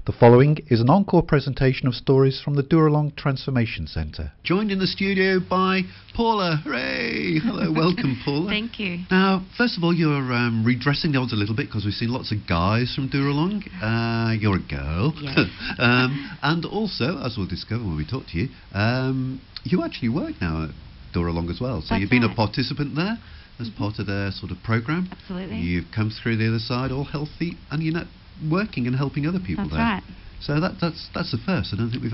The following is an encore presentation of stories from the Dooralong Transformation Centre. Joined in the studio by Paula. Hooray! Hello, welcome, Paula. Thank you. Now, first of all, you're redressing the odds a little bit because we've seen lots of guys from Dooralong. You're a girl. Yes. And also, as we'll discover when we talk to you, you actually work now at Dooralong as well. So That's you've been right. a participant there as part of their sort of programme. Absolutely. You've come through the other side all healthy and you're not working and helping other people That's there. right. So that's the first. I don't think we've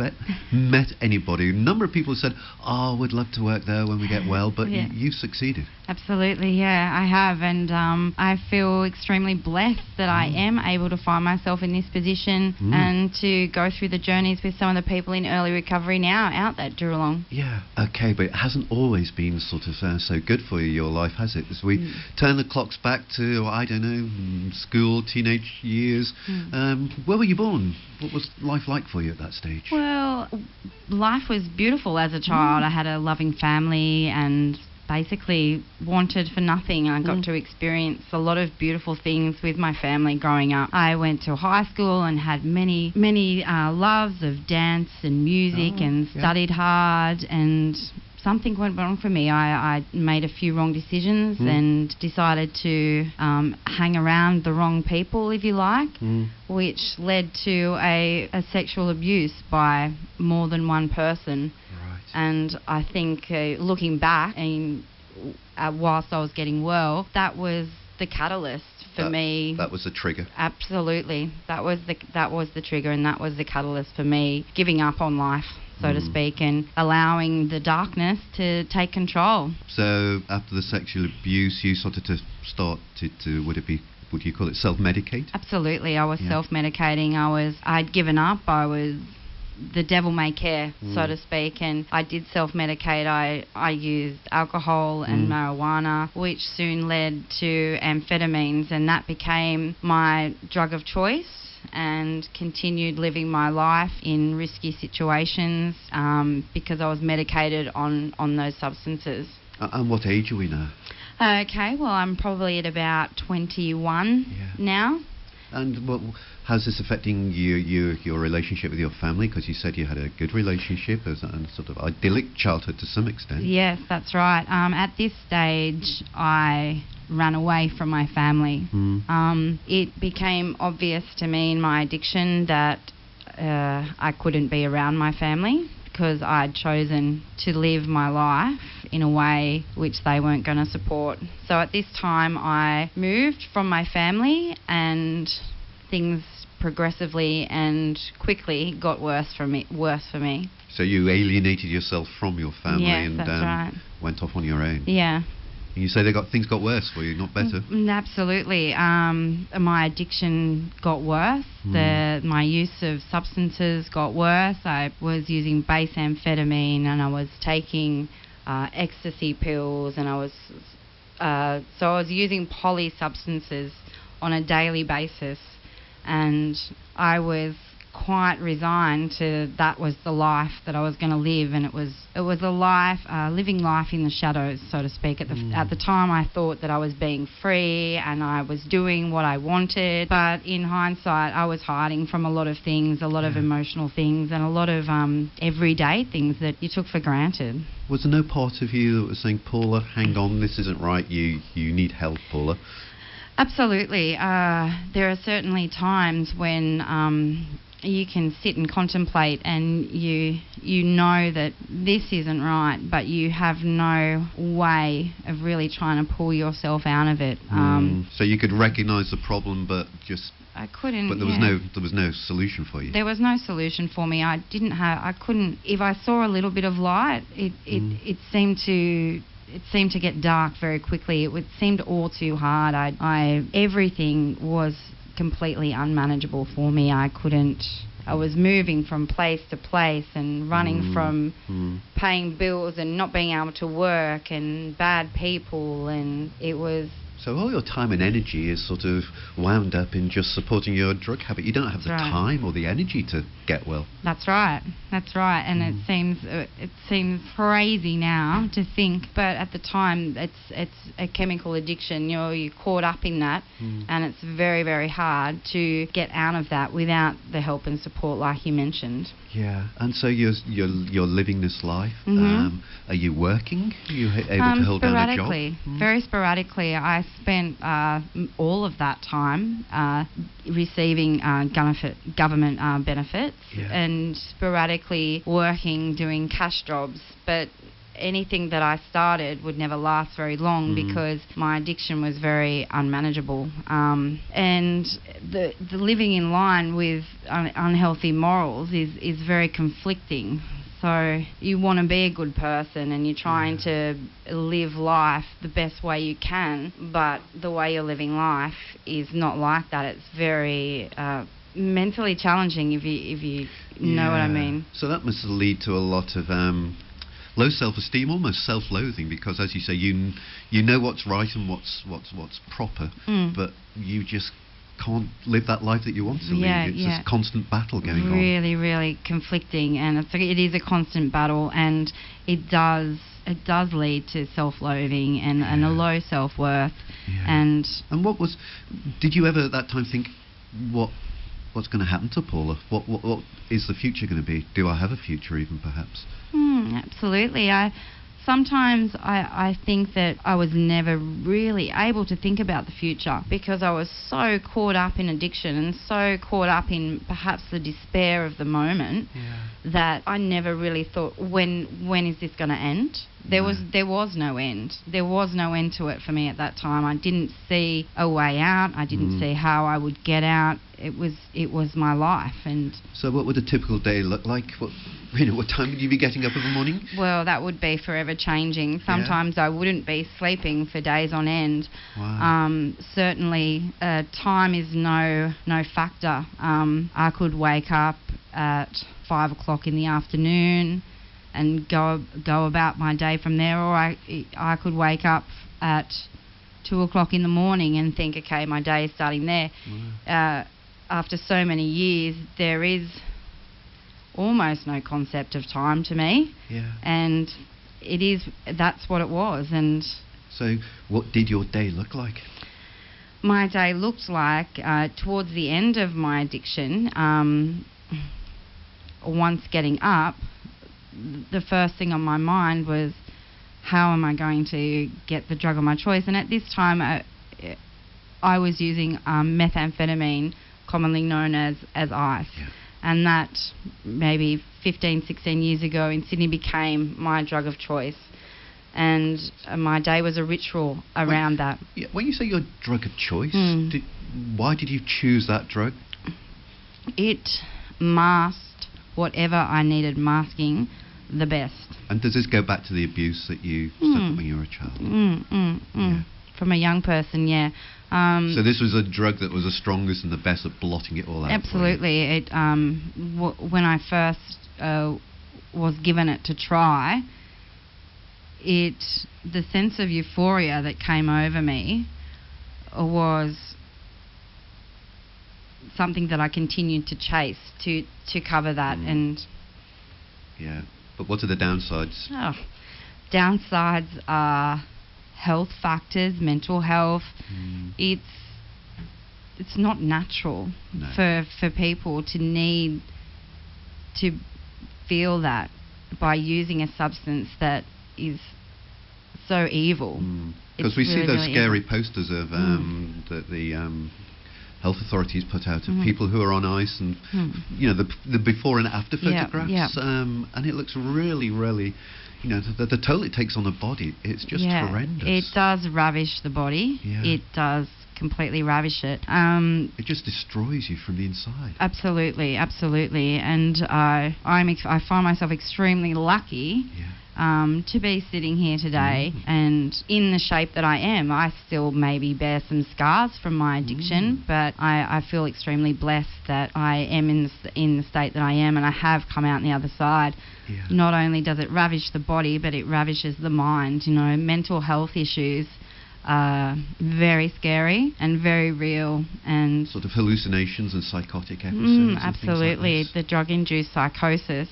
met anybody. A number of people have said, "Oh, we'd love to work there when we get well," but Yeah. you succeeded. Absolutely, yeah, I have, and I feel extremely blessed that I am able to find myself in this position and to go through the journeys with some of the people in early recovery now out at Dooralong. Yeah, okay, but it hasn't always been sort of so good for you, your life, has it? As we turn the clocks back to, I don't know, school, teenage years, where were you born? What was life like for you at that stage? Well, life was beautiful as a child. I had a loving family and basically wanted for nothing. I got to experience a lot of beautiful things with my family growing up. I went to high school and had many loves of dance and music and studied hard, and something went wrong for me. I made a few wrong decisions and decided to hang around the wrong people, if you like, which led to a sexual abuse by more than one person. Right. And I think looking back, and whilst I was getting well, that was the catalyst for me. That was the trigger. Absolutely. That was the trigger, and that was the catalyst for me giving up on life, so to speak, and allowing the darkness to take control. So after the sexual abuse, you started to start to would you call it self-medicate? Absolutely. I was self-medicating. I'd given up. The devil may care, so to speak, and I did self-medicate. I used alcohol and marijuana, which soon led to amphetamines, and that became my drug of choice, and continued living my life in risky situations because I was medicated on those substances. And what age are we now? Okay, well, I'm probably at about 21 now. And how's this affecting your relationship with your family? Because you said you had a good relationship, a sort of idyllic childhood to some extent. Yes, that's right. At this stage, I ran away from my family. It became obvious to me in my addiction that I couldn't be around my family because I'd chosen to live my life in a way which they weren't going to support. So at this time I moved from my family, and things progressively and quickly got worse for me. So you alienated yourself from your family and that's right. went off on your own. Yeah. And you say things got worse for you, not better. Absolutely. My addiction got worse. My use of substances got worse. I was using base amphetamine, and I was taking ecstasy pills, and I was using poly substances on a daily basis, and I was quite resigned to that was the life that I was going to live, and it was a life, living life in the shadows, so to speak. At the time, I thought that I was being free and I was doing what I wanted, but in hindsight, I was hiding from a lot of things, a lot of emotional things, and a lot of everyday things that you took for granted. Was there no part of you that was saying, "Paula, hang on, this isn't right, you need help, Paula"? Absolutely. There are certainly times when you can sit and contemplate, and you know that this isn't right, but you have no way of really trying to pull yourself out of it. So you could recognise the problem, but just I couldn't. But there was no solution for you. There was no solution for me. I couldn't. If I saw a little bit of light, it seemed to get dark very quickly. It seemed all too hard. Everything was completely unmanageable for me. I was moving from place to place and running from paying bills and not being able to work and bad people, and it was So all your time and energy is sort of wound up in just supporting your drug habit. You don't have the time or the energy to get well. That's right. That's right. And it seems crazy now to think, but at the time, it's a chemical addiction. You're caught up in that, and it's very, very hard to get out of that without the help and support, like you mentioned. Yeah. And so you're living this life. Are you working? Are you able to hold down a job? Sporadically, very sporadically. I spent all of that time receiving government benefits and sporadically working, doing cash jobs. But anything that I started would never last very long because my addiction was very unmanageable. And the living in line with unhealthy morals is very conflicting. So you want to be a good person and you're trying to live life the best way you can, but the way you're living life is not like that. It's very mentally challenging if you know what I mean. So that must lead to a lot of low self-esteem, almost self-loathing, because as you say, you know what's right and what's proper, but you just can't live that life that you want to live. It's this constant battle going on. Really, really conflicting, and it is a constant battle, and it does lead to self-loathing and a low self-worth. And did you ever at that time think, what's going to happen to Paula? What is the future going to be? Do I have a future even, perhaps? Absolutely. Sometimes I think that I was never really able to think about the future because I was so caught up in addiction and so caught up in perhaps the despair of the moment that I never really thought, when is this going to end? There was no end. There was no end to it for me at that time. I didn't see a way out. I didn't see how I would get out. It was my life. And so what would a typical day look like? What time would you be getting up in the morning? Well, that would be forever changing. Sometimes I wouldn't be sleeping for days on end. Wow. Certainly time is no factor. I could wake up at 5 o'clock in the afternoon and go about my day from there, or I could wake up at 2 o'clock in the morning and think, okay, my day is starting there. After so many years, there is almost no concept of time to me, and that's what it was. And so what did your day look like? My day looked like, towards the end of my addiction, once getting up, the first thing on my mind was, how am I going to get the drug of my choice? And at this time, I was using methamphetamine, commonly known as ice. And that maybe 15, 16 years ago in Sydney became my drug of choice. And my day was a ritual around that. When you say your drug of choice, why did you choose that drug? It masked whatever I needed masking the best. And does this go back to the abuse that you suffered when you were a child? From a young person, so this was a drug that was the strongest and the best at blotting it all out. Absolutely. It when I first was given it to try, the sense of euphoria that came over me was something that I continued to chase to cover that. And but what are the downsides? Downsides are health factors, mental health. It's not natural for people to need to feel that by using a substance that is so evil. Because we see those scary posters of that the health authorities put out of people who are on ice, and the before and after photographs, and it looks really, really, the toll it takes on the body, it's just horrendous. It does ravish the body. It does completely ravish it. It just destroys you from the inside. Absolutely, and I find myself extremely lucky to be sitting here today and in the shape that I am. I still maybe bear some scars from my addiction, but I feel extremely blessed that I am in the state that I am, and I have come out on the other side. Not only does it ravish the body, but it ravishes the mind. Mental health issues very scary and very real, and Sort of hallucinations and psychotic episodes. absolutely. And things like The drug-induced psychosis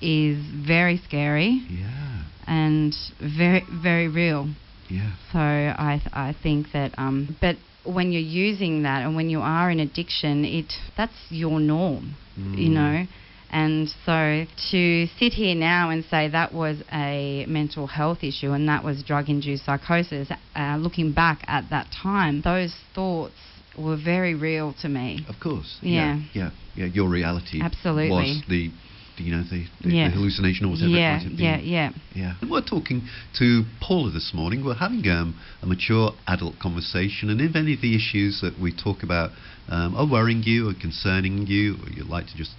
is very scary yeah. and very, very real. Yeah. So I think that, but when you're using that and when you are in addiction, that's your norm, you know. And so to sit here now and say that was a mental health issue and that was drug-induced psychosis, looking back at that time, those thoughts were very real to me. Of course. Yeah. Yeah. Your reality Absolutely. was the hallucination or whatever it might have been. Yeah. And we're talking to Paula this morning. We're having a mature adult conversation, and if any of the issues that we talk about are worrying you or concerning you, or you'd like to just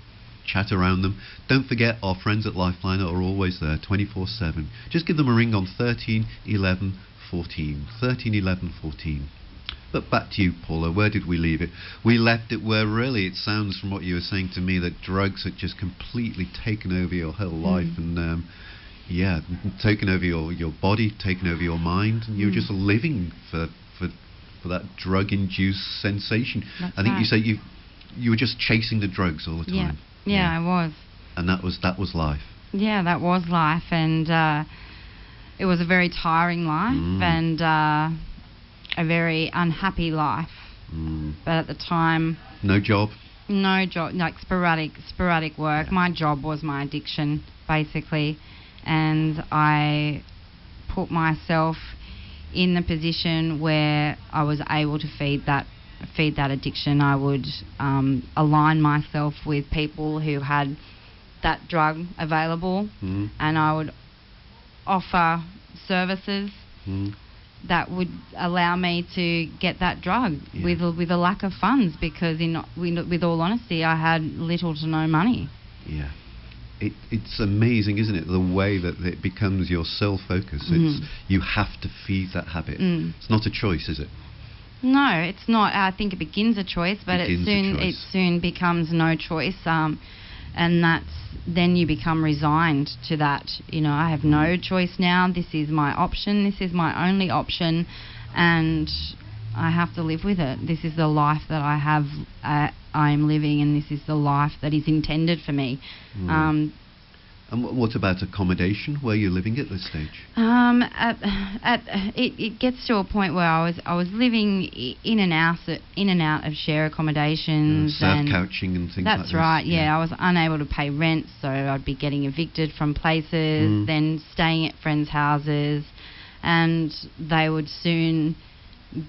chat around them, don't forget our friends at Lifeline are always there 24/7. Just give them a ring on 13 11 14. 13 11 14. But back to you, Paula. Where did we leave it? We left it where really it sounds from what you were saying to me that drugs had just completely taken over your whole life and taken over your body, taken over your mind, and you were just living for that drug-induced sensation. That's I think right. you say you were just chasing the drugs all the time. Yeah, I was. And that was life. Yeah, that was life, and it was a very tiring life and a very unhappy life. But at the time, no job, like sporadic work. My job was my addiction, basically, and I put myself in the position where I was able to feed that addiction. I would align myself with people who had that drug available, and I would offer services that would allow me to get that drug with a lack of funds, because with all honesty, I had little to no money. Yeah. It's amazing, isn't it, the way that it becomes your sole focus. You have to feed that habit. It's not a choice, is it? No, it's not. I think it begins a choice, but it soon becomes no choice, and then you become resigned to that. You know, I have no choice now. This is my option. This is my only option, and I have to live with it. This is the life that I have. I am living, and this is the life that is intended for me. And what about accommodation? Where are you living at this stage? It gets to a point where I was living in and out of share accommodations, surf couching and things like that. That's right. Yeah, I was unable to pay rent, so I'd be getting evicted from places, then staying at friends' houses, and they would soon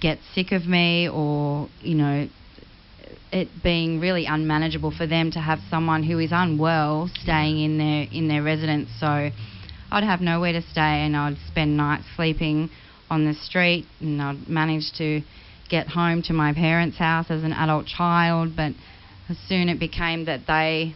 get sick of me, or it being really unmanageable for them to have someone who is unwell staying in their residence. So I'd have nowhere to stay, and I'd spend nights sleeping on the street, and I'd manage to get home to my parents' house as an adult child, but soon it became that they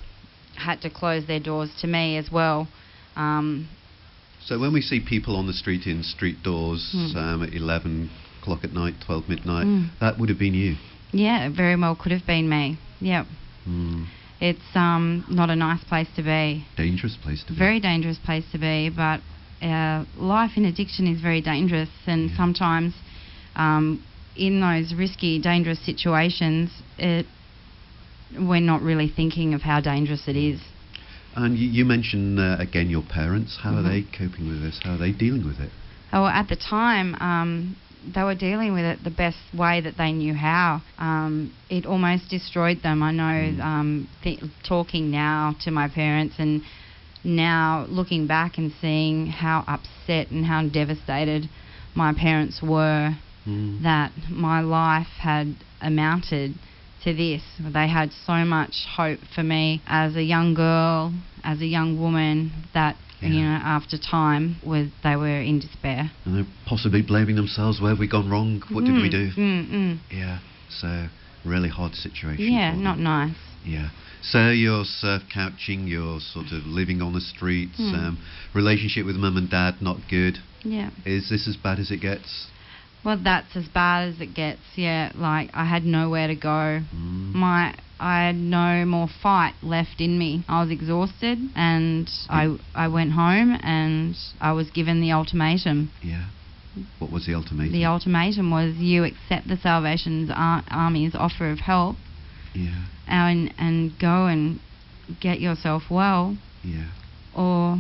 had to close their doors to me as well. So when we see people on the street in street doors at 11 o'clock at night, 12 midnight, that would have been you? Yeah, it very well could have been me. Yep. It's not a nice place to be. Dangerous place to be. Very dangerous place to be, but life in addiction is very dangerous, and sometimes in those risky, dangerous situations, we're not really thinking of how dangerous it is. And you mentioned, again, your parents. How are they coping with this? How are they dealing with it? Oh, at the time, they were dealing with it the best way that they knew how. It almost destroyed them. I know, talking now to my parents, and now looking back and seeing how upset and how devastated my parents were that my life had amounted to this. They had so much hope for me as a young girl, as a young woman, that after time, they were in despair. And they're possibly blaming themselves. Where have we gone wrong? What did we do? Yeah, so really hard situation. Yeah, not nice. Yeah. So you're surf couching, you're sort of living on the streets, relationship with mum and dad not good. Yeah. Is this as bad as it gets? Well, that's as bad as it gets, yeah. Like, I had nowhere to go. I had no more fight left in me. I was exhausted, and I went home, and I was given the ultimatum. Yeah. What was the ultimatum? The ultimatum was you accept the Salvation Army's offer of help, Yeah. and go and get yourself well, Yeah. or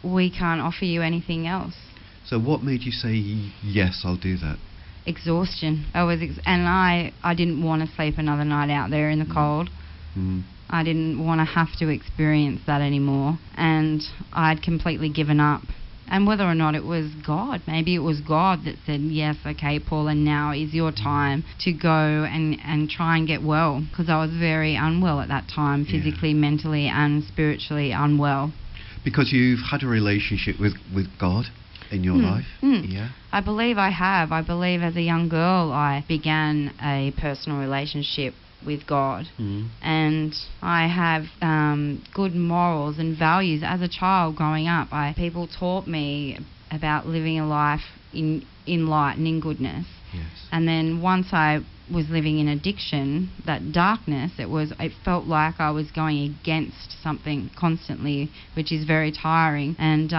we can't offer you anything else. So what made you say, yes, I'll do that? Exhaustion. I didn't want to sleep another night out there in the cold. Mm. I didn't want to have to experience that anymore, and I'd completely given up. And whether or not it was God, maybe it was God that said, yes, okay, Paula, now is your time to go and try and get well, because I was very unwell at that time, physically, mentally and spiritually unwell. Because you've had a relationship with God in your life? Yeah. I believe I have. I believe as a young girl I began a personal relationship with God, and I have good morals and values. As a child growing up, people taught me about living a life in light and in goodness. Yes. And then once I was living in addiction, that darkness, it felt like I was going against something constantly, which is very tiring. And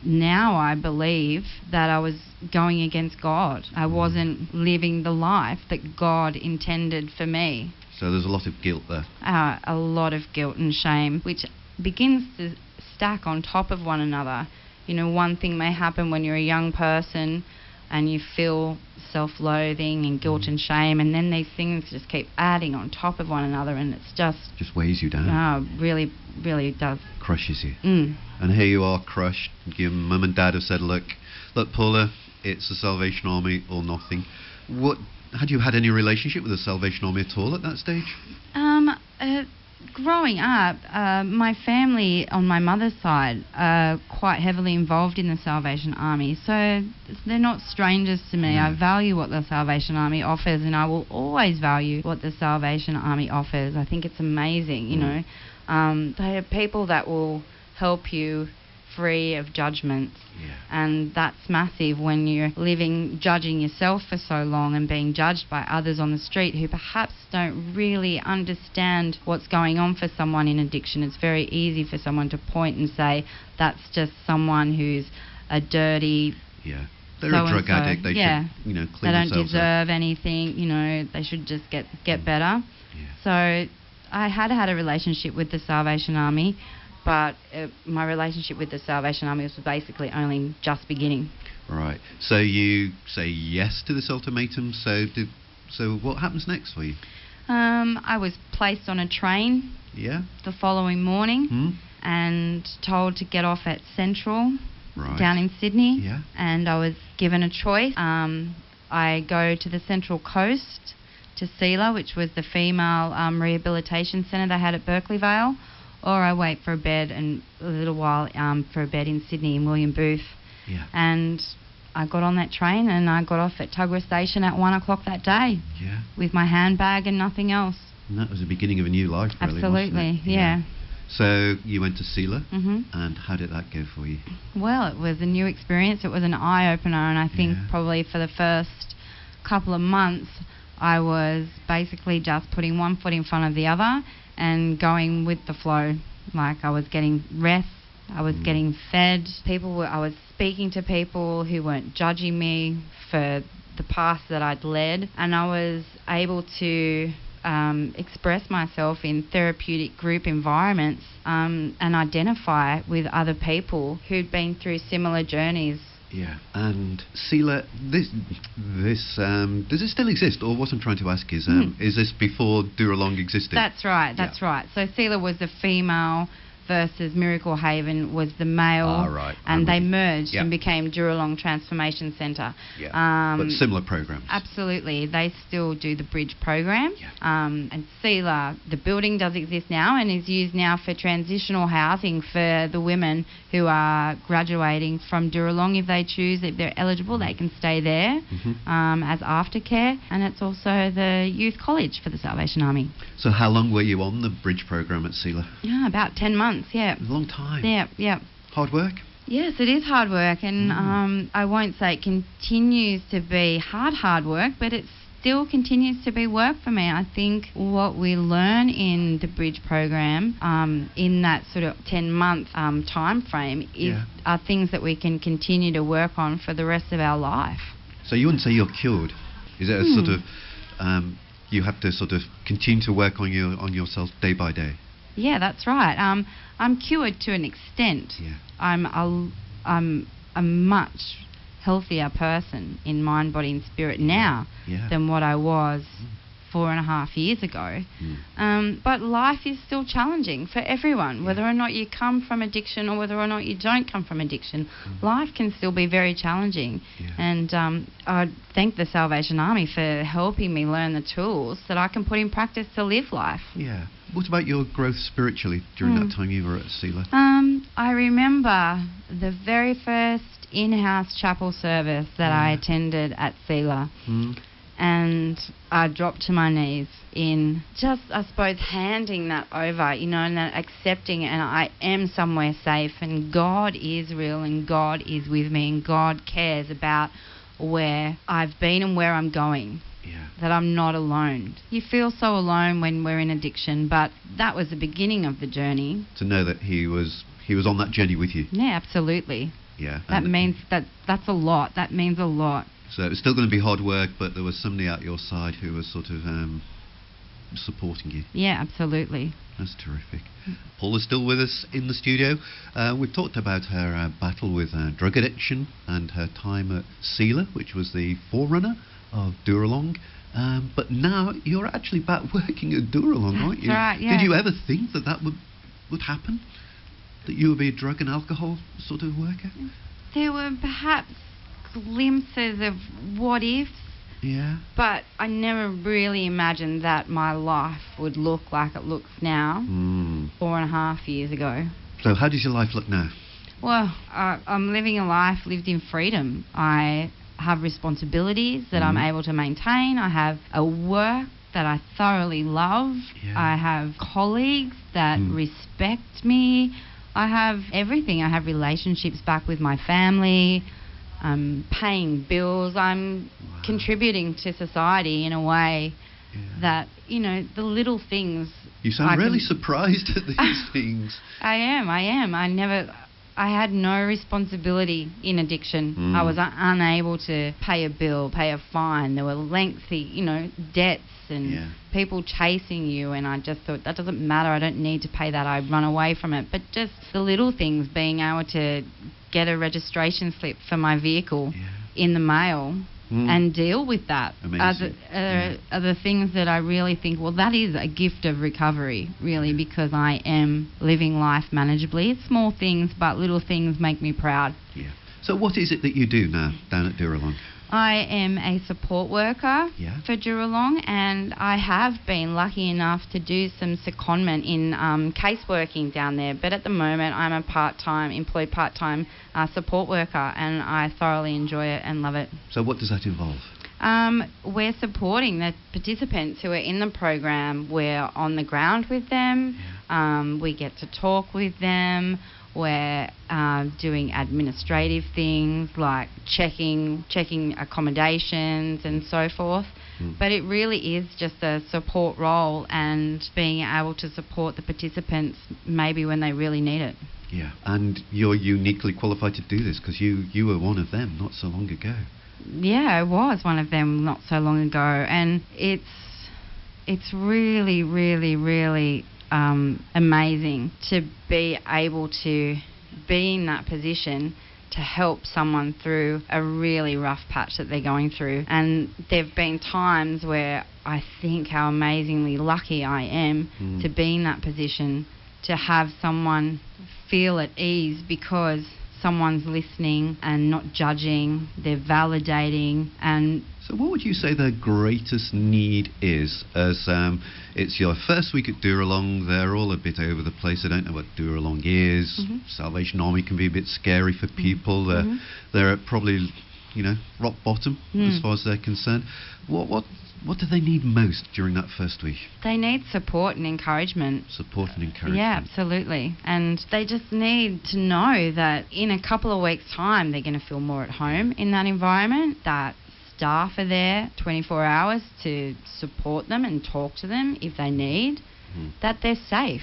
now I believe that I was going against God. I wasn't living the life that God intended for me. So there's a lot of guilt there. A lot of guilt and shame, which begins to stack on top of one another. You know, one thing may happen when you're a young person and you feel self-loathing and guilt and shame, and then these things just keep adding on top of one another, and it's just weighs you down. Really, really does. Crushes you. And here you are, crushed. Your mum and dad have said, look, Paula, it's the Salvation Army or nothing. Had you had any relationship with the Salvation Army at all at that stage? Growing up, my family on my mother's side are quite heavily involved in the Salvation Army, so they're not strangers to me. I value what the Salvation Army offers, and I will always value what the Salvation Army offers. I think it's amazing, you know. They are people that will help you free of judgments, and that's massive when you're judging yourself for so long and being judged by others on the street who perhaps don't really understand what's going on for someone in addiction. It's very easy for someone to point and say, that's just someone who's a dirty... Yeah. They're a drug addict. They should, clean themselves up. They don't deserve anything, they should just get better. Yeah. So I had a relationship with the Salvation Army, but my relationship with the Salvation Army was basically only just beginning. Right. So you say yes to this ultimatum. So what happens next for you? I was placed on a train. Yeah. The following morning, and told to get off at Central, down in Sydney. Yeah. And I was given a choice. I go to the Central Coast to Selah, which was the female rehabilitation centre they had at Berkeley Vale, or I wait for a bed and a little while for a bed in Sydney in William Booth. Yeah. And I got on that train and I got off at Tuggerah Station at 1 o'clock that day. Yeah. With my handbag and nothing else. And that was the beginning of a new life, really, Absolutely, wasn't it? yeah. So you went to Selah, and how did that go for you? Well, it was a new experience. It was an eye-opener, and I think probably for the first couple of months I was basically just putting one foot in front of the other and going with the flow. Like, I was getting rest, I was getting fed. I was speaking to people who weren't judging me for the path that I'd led, and I was able to express myself in therapeutic group environments and identify with other people who'd been through similar journeys. Yeah, and Selah, does it still exist? Or what I'm trying to ask is this before Dooralong existed? That's right. So Selah was the female versus Miracle Haven was the male, and they merged and became Dooralong Transformation Centre. Yeah, but similar programs. Absolutely, they still do the bridge program. And Selah, the building does exist now and is used now for transitional housing for the women who are graduating from Dooralong. If they choose, if they're eligible, they can stay there as aftercare, and it's also the youth college for the Salvation Army. So how long were you on the bridge program at Selah? About 10 months. Yeah. A long time. Yeah. Hard work? Yes, it is hard work, and I won't say it continues to be hard work, but it's still continues to be work for me. I think what we learn in the Bridge program, in that sort of 10-month time frame, are things that we can continue to work on for the rest of our life. So you wouldn't say you're cured? Is it a sort of you have to sort of continue to work on yourself day by day? Yeah, that's right. I'm cured to an extent. Yeah. I'm a much healthier person in mind, body and spirit now than what I was 4.5 years ago. But life is still challenging for everyone, whether or not you come from addiction or whether or not you don't come from addiction. Life can still be very challenging. And I thank the Salvation Army for helping me learn the tools that I can put in practice to live life. Yeah. What about your growth spiritually during that time you were at Selah? I remember the very first in-house chapel service that I attended at Selah. And I dropped to my knees in just, I suppose, handing that over, and then accepting it, and I am somewhere safe, and God is real, and God is with me, and God cares about where I've been and where I'm going. That I'm not alone. You feel so alone when we're in addiction, but that was the beginning of the journey. To know that he was on that journey with you. Yeah, absolutely. Yeah. That means that's a lot. That means a lot. So it was still going to be hard work, but there was somebody at your side who was sort of supporting you. Yeah, absolutely. That's terrific. Paula's still with us in the studio. We've talked about her battle with drug addiction and her time at Selah, which was the forerunner of Dooralong. But now you're actually back working at Dooralong, aren't you? That's right, yeah. Did you ever think that would happen? That you would be a drug and alcohol sort of worker? There were perhaps glimpses of what ifs. Yeah. But I never really imagined that my life would look like it looks now, 4.5 years ago. So how does your life look now? Well, I'm living a life lived in freedom. I have responsibilities that I'm able to maintain. I have a work that I thoroughly love. I have colleagues that respect me. I have everything. I have relationships back with my family. I'm paying bills. I'm contributing to society in a way that, the little things... You sound really surprised at these things. I am. I had no responsibility in addiction. I was unable to pay a bill, pay a fine. There were lengthy, debts and people chasing you, and I just thought, that doesn't matter. I don't need to pay that. I run away from it. But just the little things, being able to get a registration slip for my vehicle in the mail and deal with that are the things that I really think, well, that is a gift of recovery, really, because I am living life manageably. It's small things, but little things make me proud. Yeah. So what is it that you do now down at Dooralong? I am a support worker for Dooralong, and I have been lucky enough to do some secondment in caseworking down there, but at the moment I'm a employed part-time support worker, and I thoroughly enjoy it and love it. So what does that involve? We're supporting the participants who are in the program. We're on the ground with them. We get to talk with them. We're doing administrative things like checking accommodations and so forth. But it really is just a support role and being able to support the participants maybe when they really need it. Yeah, and you're uniquely qualified to do this because you were one of them not so long ago. Yeah, I was one of them not so long ago, and it's really, really, really amazing to be able to be in that position to help someone through a really rough patch that they're going through. And there have been times where I think how amazingly lucky I am to be in that position, to have someone feel at ease because someone's listening and not judging, they're validating. And so what would you say the greatest need is? As it's your first week at Dooralong, they're all a bit over the place. They don't know what Dooralong is. Salvation Army can be a bit scary for people. They're at probably, rock bottom as far as they're concerned. What do they need most during that first week? They need support and encouragement. Support and encouragement. Yeah, absolutely. And they just need to know that in a couple of weeks' time they're going to feel more at home in that environment, that staff are there 24 hours to support them and talk to them if they need, that they're safe.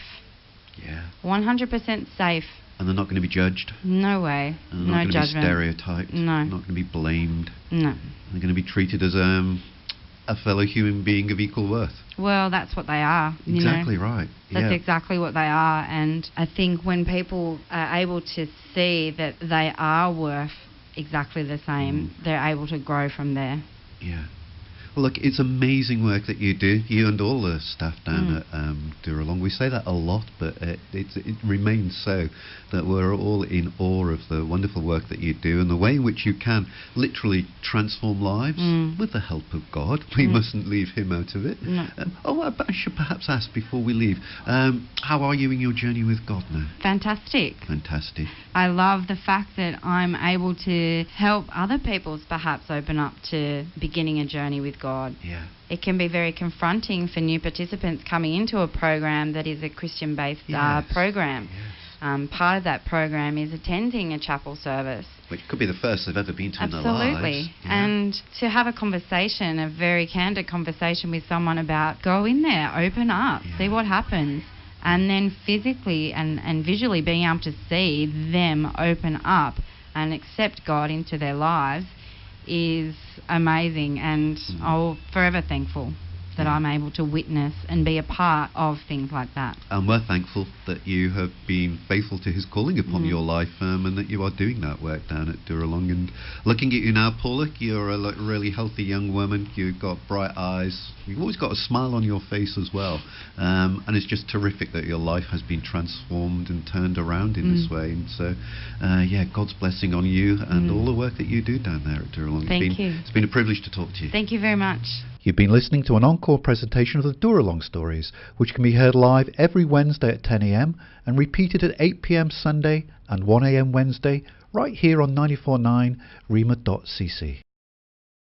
Yeah. 100% safe. And they're not going to be judged. No way. And No they're not going to judgment. be stereotyped. No. Not going to be blamed. No. They're going to be treated as a fellow human being of equal worth. Well, that's what they are. Exactly right. That's exactly what they are. And I think when people are able to see that they are worth exactly the same, they're able to grow from there. Yeah. Well, look, it's amazing work that you do, you and all the staff down at Dooralong. We say that a lot, but it remains so, that we're all in awe of the wonderful work that you do and the way in which you can literally transform lives with the help of God. We mustn't leave Him out of it. No. I should perhaps ask before we leave, how are you in your journey with God now? Fantastic. Fantastic. I love the fact that I'm able to help other people perhaps open up to beginning a journey with God. Yeah. It can be very confronting for new participants coming into a program that is a Christian-based program. Yes. Part of that program is attending a chapel service. Which could be the first they've ever been to in their lives. Absolutely. Yeah. And to have a conversation, a very candid conversation with someone about go in there, open up, see what happens. And then physically and visually being able to see them open up and accept God into their lives is amazing, and I'm forever thankful that I'm able to witness and be a part of things like that. And we're thankful that you have been faithful to His calling upon your life, and that you are doing that work down at Dooralong. And looking at you now, Paula, you're a really healthy young woman. You've got bright eyes. You've always got a smile on your face as well. And it's just terrific that your life has been transformed and turned around in this way. And so, God's blessing on you and all the work that you do down there at Dooralong. Thank you. It's been a privilege to talk to you. Thank you very much. You've been listening to an encore presentation of the Dooralong stories, which can be heard live every Wednesday at 10 a.m. and repeated at 8 p.m. Sunday and 1 a.m. Wednesday, right here on 94.9 rema.cc.